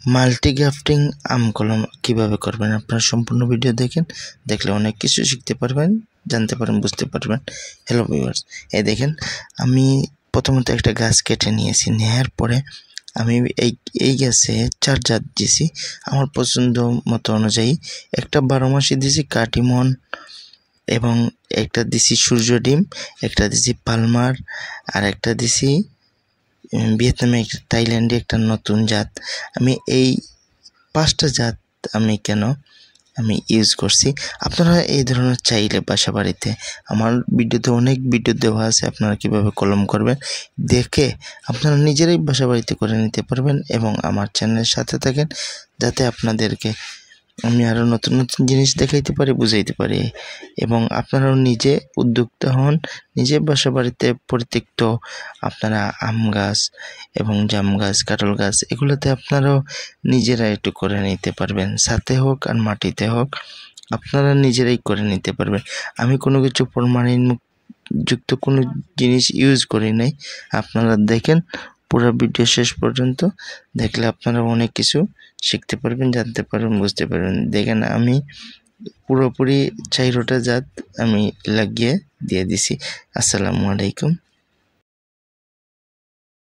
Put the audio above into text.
Multi grafting আম কলম কিভাবে করবেন আপনারা সম্পূর্ণ ভিডিও দেখেন, দেখলে অনেক কিছু শিখতে পারবেন, জানতে পারবেন, বুঝতে পারবেন। হ্যালো ভিউয়ার্স, এই দেখেন আমি প্রথমত একটা গাছ কেটে নিয়েছি। নেওয়ার পরে আমি এই গাছে 4 জাত দিয়েছি আমার পছন্দ মতো অনুযায়ী। একটা 12 মাসি দিয়েছি কাটিমন, এবং একটা দিছি সূর্য ডিম, একটা দিছি পালমার, আর একটা দিছি ভিয়েতনামে থাইল্যান্ডে একটা নতুন জাত। আমি এই 5টা জাত আমি ইউজ করছি। আপনারা এই ধরনের চাইলে বাসা বাড়িতে আমার ভিডিওতে অনেক ভিডিও দেওয়া আছে, আপনারা কিভাবে কলম করবেন দেখে আপনারা নিজেরাই বাসা বাড়িতে করে নিতে পারবেন। এবং আমার চ্যানেলের সাথে থাকেন যাতে আপনাদেরকে আমি আরও নতুন নতুন জিনিস দেখাইতে পারি, বুঝাইতে পারি, এবং আপনারাও নিজে উদ্যোক্তা হন। নিজে বাসা বাড়িতে পরিত্যক্ত আপনারা আম গাছ এবং জাম গাছ, কাঁঠাল গাছ এগুলোতে আপনারাও নিজেরা একটু করে নিতে পারবেন। ছাদে হোক আর মাটিতে হোক আপনারা নিজেরাই করে নিতে পারবেন। আমি কোনো কিছু ফরমালিন যুক্ত কোনো জিনিস ইউজ করি নাই। আপনারা দেখেন পুরো ভিডিও শেষ পর্যন্ত, দেখলে আপনারা অনেক কিছু শিখতে পারবেন, জানতে পারবেন, বুঝতে পারবেন। দেখেন আমি পুরোপুরি 4টা জাত আমি লাগিয়ে দিয়ে দিছি। আসসালামু আলাইকুম।